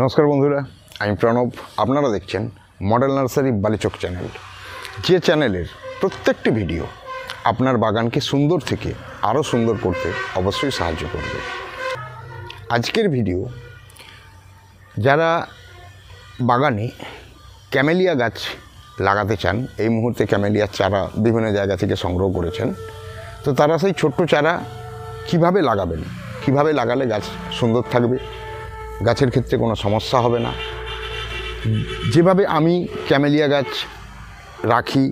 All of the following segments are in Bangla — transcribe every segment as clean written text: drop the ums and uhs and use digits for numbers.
নমস্কার বন্ধুরা, আমি প্রণব। আপনারা দেখছেন মডেল নার্সারি বালিচক চ্যানেল, যে চ্যানেলের প্রত্যেকটি ভিডিও আপনার বাগানকে সুন্দর থেকে আরও সুন্দর করতে অবশ্যই সাহায্য করবে। আজকের ভিডিও যারা বাগানে ক্যামেলিয়া গাছ লাগাতে চান, এই মুহূর্তে ক্যামেলিয়ার চারা বিভিন্ন জায়গা থেকে সংগ্রহ করেছেন, তো তারা সেই ছোট্ট চারা কিভাবে লাগাবেন, কিভাবে লাগালে গাছ সুন্দর থাকবে, গাছের ক্ষেত্রে কোনো সমস্যা হবে না। যেভাবে আমি ক্যামেলিয়া গাছ রাখি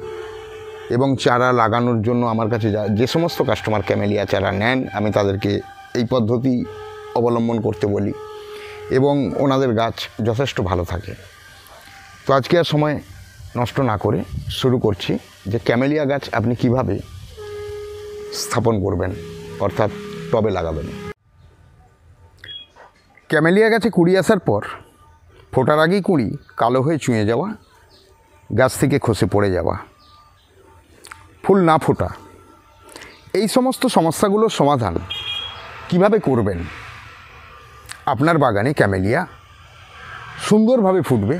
এবং চারা লাগানোর জন্য আমার কাছে যে সমস্ত কাস্টমার ক্যামেলিয়া চারা নেন, আমি তাদেরকে এই পদ্ধতি অবলম্বন করতে বলি এবং ওনাদের গাছ যথেষ্ট ভালো থাকে। তো আজকে আর সময় নষ্ট না করে শুরু করছি যে ক্যামেলিয়া গাছ আপনি কিভাবে স্থাপন করবেন, অর্থাৎ টবে লাগাবেন। ক্যামেলিয়া গাছে কুড়ি আসার পর ফোটার আগেই কুড়ি কালো হয়ে চুঁয়ে যাওয়া, গাছ থেকে খসে পড়ে যাওয়া, ফুল না ফোটা, এই সমস্ত সমস্যাগুলোর সমাধান কিভাবে করবেন, আপনার বাগানে ক্যামেলিয়া সুন্দরভাবে ফুটবে,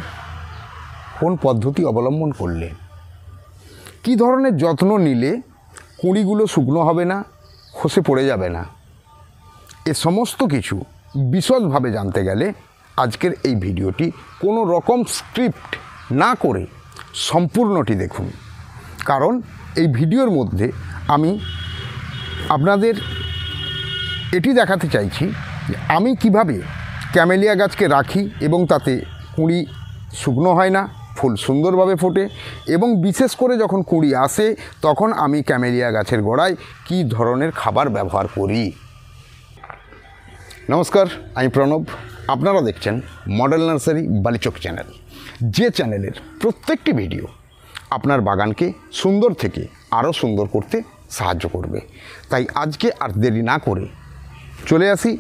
কোন পদ্ধতি অবলম্বন করলে, কী ধরনের যত্ন নিলে কুঁড়িগুলো শুকনো হবে না, খসে পড়ে যাবে না, এ সমস্ত কিছু বিশদভাবে জানতে গেলে আজকের এই ভিডিওটি কোনো রকম স্ক্রিপ্ট না করে সম্পূর্ণটি দেখুন। কারণ এই ভিডিওর মধ্যে আমি আপনাদের এটি দেখাতে চাইছি যে আমি কিভাবে ক্যামেলিয়া গাছকে রাখি এবং তাতে কুঁড়ি শুকনো হয় না, ফুল সুন্দরভাবে ফোটে এবং বিশেষ করে যখন কুঁড়ি আসে তখন আমি ক্যামেলিয়া গাছের গোড়ায় কী ধরনের খাবার ব্যবহার করি। নমস্কার, আমি প্রণব। আপনারা দেখছেন মডেল নার্সারি বালিচক চ্যানেল, যে চ্যানেলের প্রত্যেকটি ভিডিও আপনার বাগানকে সুন্দর থেকে আরও সুন্দর করতে সাহায্য করবে। তাই আজকে আর দেরি না করে চলে আসি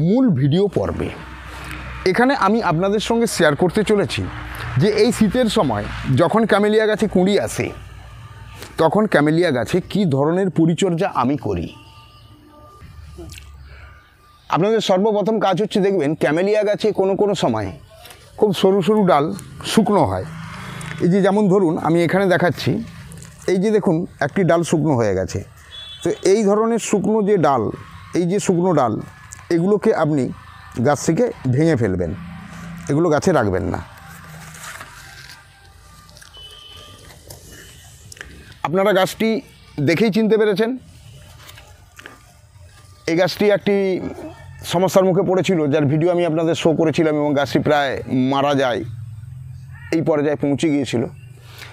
মূল ভিডিও পর্বে। এখানে আমি আপনাদের সঙ্গে শেয়ার করতে চলেছি যে এই শীতের সময় যখন ক্যামেলিয়া গাছে কুঁড়ি আসে তখন ক্যামেলিয়া গাছে কী ধরনের পরিচর্যা আমি করি। আপনাদের সর্বপ্রথম কাজ হচ্ছে, দেখবেন ক্যামেলিয়া গাছে কোনো সময় খুব সরু সরু ডাল শুকনো হয়। এই যে যেমন ধরুন আমি এখানে দেখাচ্ছি, এই যে দেখুন একটি ডাল শুকনো হয়ে গেছে। তো এই ধরনের শুকনো যে ডাল, এই যে শুকনো ডাল, এগুলোকে আপনি গাছ থেকে ভেঙে ফেলবেন, এগুলো গাছে রাখবেন না। আপনারা গাছটি দেখেই চিনতে পেরেছেন, এই গাছটি একটি সমস্যার মুখে পড়েছিল, যার ভিডিও আমি আপনাদের শো করেছিলাম এবং গাছটি প্রায় মারা যায়, এই পর্যায়ে পৌঁছে গিয়েছিল।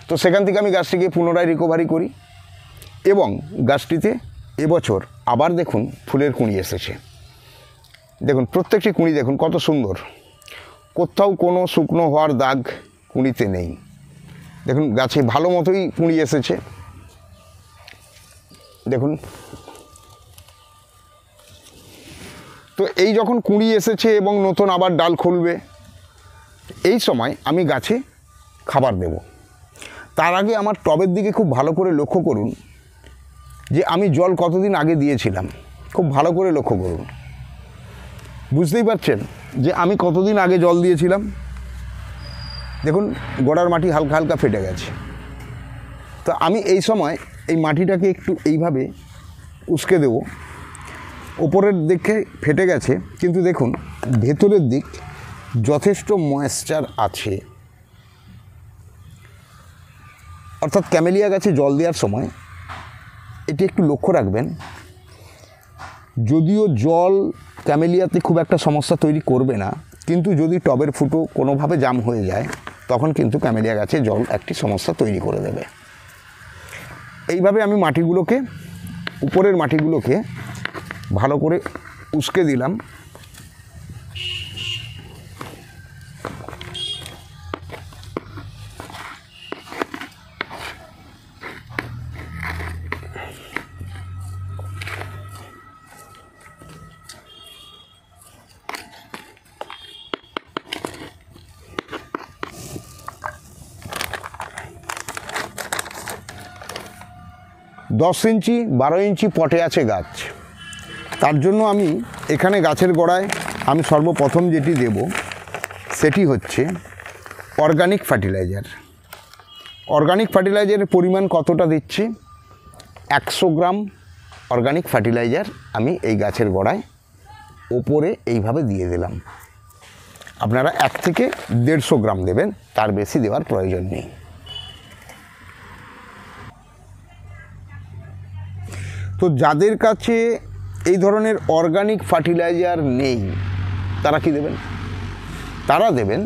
তো সেখান থেকে আমি গাছটিকে পুনরায় রিকভারি করি এবং গাছটিতে এবছর আবার দেখুন ফুলের কুঁড়ি এসেছে। দেখুন প্রত্যেকটি কুঁড়ি দেখুন কত সুন্দর, কোথাও কোনো শুকনো হওয়ার দাগ কুঁড়িতে নেই। দেখুন গাছে ভালো মতোই কুঁড়ি এসেছে। দেখুন, তো এই যখন কুঁড়ি এসেছে এবং নতুন আবার ডাল খুলবে, এই সময় আমি গাছে খাবার দেব। তার আগে আমার টবের দিকে খুব ভালো করে লক্ষ্য করুন যে আমি জল কতদিন আগে দিয়েছিলাম, খুব ভালো করে লক্ষ্য করুন। বুঝতেই পারছেন যে আমি কতদিন আগে জল দিয়েছিলাম। দেখুন গোড়ার মাটি হালকা হালকা ফেটে গেছে। তো আমি এই সময় এই মাটিটাকে একটু এইভাবে উস্কে দেব। ওপরের দিকে ফেটে গেছে কিন্তু দেখুন ভেতরের দিক যথেষ্ট ময়েশ্চার আছে। অর্থাৎ ক্যামেলিয়া গাছে জল দেওয়ার সময় এটি একটু লক্ষ্য রাখবেন। যদিও জল ক্যামেলিয়াতে খুব একটা সমস্যা তৈরি করবে না, কিন্তু যদি টবের ফুটো কোনোভাবে জাম হয়ে যায় তখন কিন্তু ক্যামেলিয়া গাছে জল একটি সমস্যা তৈরি করে দেবে। এইভাবে আমি মাটিগুলোকে, উপরের মাটিগুলোকে ভালো করে উস্কে দিলাম। দশ ইঞ্চি 12 ইঞ্চি পটে আছে গাছ, তার জন্য আমি এখানে গাছের গোড়ায় আমি সর্বপ্রথম যেটি দেব সেটি হচ্ছে অর্গানিক ফার্টিলাইজার। অর্গানিক ফার্টিলাইজারের পরিমাণ কতটা দিচ্ছি, 100 গ্রাম অর্গানিক ফার্টিলাইজার আমি এই গাছের গোড়ায় ওপরে এইভাবে দিয়ে দিলাম। আপনারা 1 থেকে 150 গ্রাম দেবেন, তার বেশি দেওয়ার প্রয়োজন নেই। তো যাদের কাছে এই ধরনের অর্গানিক ফার্টিলাইজার নেই তারা কি দেবেন, তারা দেবেন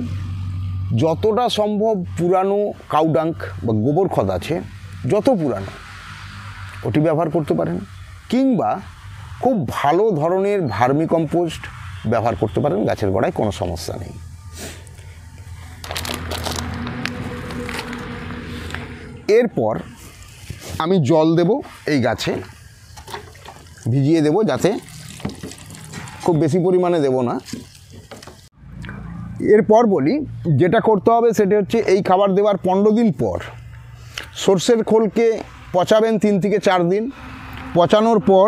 যতটা সম্ভব পুরানো কাউডাঙ্ক বা গোবর খত আছে, যত পুরানো ওটি ব্যবহার করতে পারেন, কিংবা খুব ভালো ধরনের ভার্মি কম্পোস্ট ব্যবহার করতে পারেন, গাছের গোড়ায় কোনো সমস্যা নেই। এরপর আমি জল দেব, এই গাছে ভিজিয়ে দেব, যাতে খুব বেশি পরিমাণে দেব না। এরপর বলি যেটা করতে হবে সেটা হচ্ছে এই খাবার দেওয়ার 15 দিন পর সর্ষের খোলকে পচাবেন 3 থেকে 4 দিন। পচানোর পর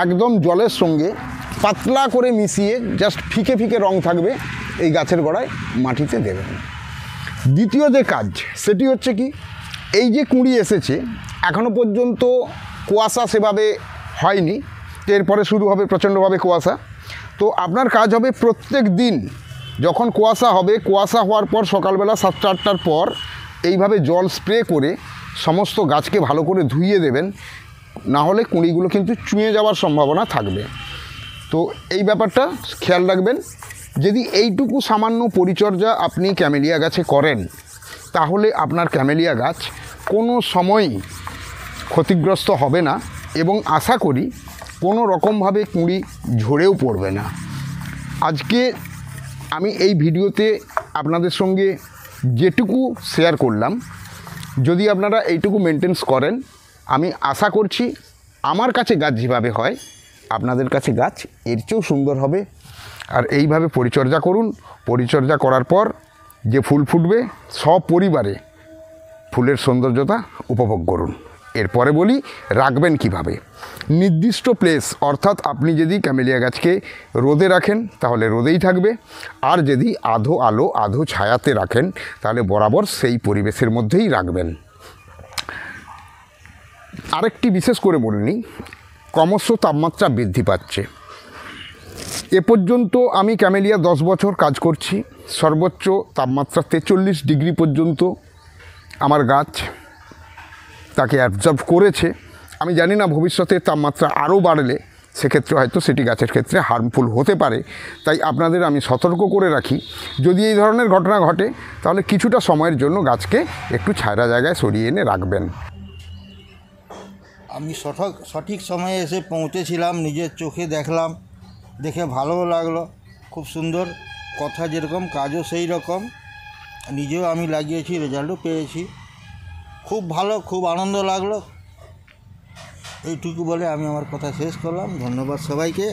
একদম জলের সঙ্গে পাতলা করে মিশিয়ে জাস্ট ফিকে ফিকে রং থাকবে এই গাছের গোড়ায় মাটিতে দেবেন। দ্বিতীয় যে কাজ সেটি হচ্ছে কি, এই যে কুঁড়ি এসেছে এখনও পর্যন্ত কুয়াশা সেভাবে হয়নি, এরপরে শুরু হবে প্রচণ্ডভাবে কুয়াশা। তো আপনার কাজ হবে প্রত্যেক দিন যখন কুয়াশা হবে, কুয়াশা হওয়ার পর সকালবেলা 7টা 8টার পর এইভাবে জল স্প্রে করে সমস্ত গাছকে ভালো করে ধুইয়ে দেবেন, না হলে কুঁড়িগুলো কিন্তু চুঁয়ে যাওয়ার সম্ভাবনা থাকবে। তো এই ব্যাপারটা খেয়াল রাখবেন। যদি এইটুকু সামান্য পরিচর্যা আপনি ক্যামেলিয়া গাছে করেন তাহলে আপনার ক্যামেলিয়া গাছ কোনো সময়ই ক্ষতিগ্রস্ত হবে না, এবং আশা করি কোনো রকমভাবে কুঁড়ি ঝরেও পড়বে না। আজকে আমি এই ভিডিওতে আপনাদের সঙ্গে যেটুকু শেয়ার করলাম, যদি আপনারা এইটুকু মেনটেন্স করেন, আমি আশা করছি আমার কাছে গাছ যেভাবে হয় আপনাদের কাছে গাছ এর চেয়েও সুন্দর হবে। আর এইভাবে পরিচর্যা করুন, পরিচর্যা করার পর যে ফুল ফুটবে সপরিবারে ফুলের সৌন্দর্যতা উপভোগ করুন। এরপরে বলি রাখবেন কিভাবে। নির্দিষ্ট প্লেস, অর্থাৎ আপনি যদি ক্যামেলিয়া গাছকে রোদে রাখেন তাহলে রোদেই থাকবে, আর যদি আধো আলো আধো ছায়াতে রাখেন তাহলে বরাবর সেই পরিবেশের মধ্যেই রাখবেন। আরেকটি বিশেষ করে বলে নিই, ক্রমশ তাপমাত্রা বৃদ্ধি পাচ্ছে। এ পর্যন্ত আমি ক্যামেলিয়া 10 বছর কাজ করছি, সর্বোচ্চ তাপমাত্রা 43 ডিগ্রি পর্যন্ত আমার গাছ তাকে অ্যাবজর্ব করেছে। আমি জানি না ভবিষ্যতে তাপমাত্রা আরও বাড়লে সেক্ষেত্রে হয়তো সেটি গাছের ক্ষেত্রে হার্মফুল হতে পারে। তাই আপনাদের আমি সতর্ক করে রাখি, যদি এই ধরনের ঘটনা ঘটে তাহলে কিছুটা সময়ের জন্য গাছকে একটু ছায়া জায়গায় সরিয়ে এনে রাখবেন। আমি সঠিক সময়ে এসে পৌঁছেছিলাম, নিজের চোখে দেখলাম, দেখে ভালোও লাগলো। খুব সুন্দর, কথা যেরকম কাজও সেই রকম। নিজেও আমি লাগিয়েছি, রেজাল্টও পেয়েছি। খুব ভালো, খুব আনন্দ লাগলো। এইটুকু বলে আমি আমার কথা শেষ করলাম। ধন্যবাদ সবাইকে।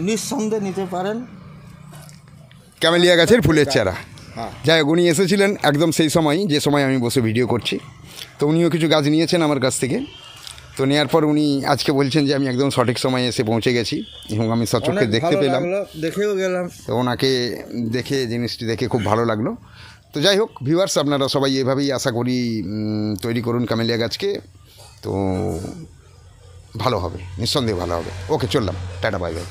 নিঃসন্দেহে নিতে পারেন ক্যামেলিয়া গাছের ফুলের চারা। হ্যাঁ, যাই হোক, উনি এসেছিলেন একদম সেই সময় যে সময় আমি বসে ভিডিও করছি। তো উনিও কিছু গাছ নিয়েছেন আমার কাছ থেকে। তো নেওয়ার পর উনি আজকে বলছেন যে আমি একদম সঠিক সময়ে এসে পৌঁছে গেছি এবং আমি সচক্ষে দেখতে পেলাম, দেখেও গেলাম। তো ওনাকে দেখে, জিনিসটি দেখে খুব ভালো লাগলো। তো যাই হোক ভিউয়ার্স, আপনারা সবাই এভাবেই আশা করি তৈরি করুন ক্যামেলিয়া গাছকে, তো ভালো হবে, নিঃসন্দেহে ভালো হবে। ওকে, চললাম, টাটা, বাই বাই।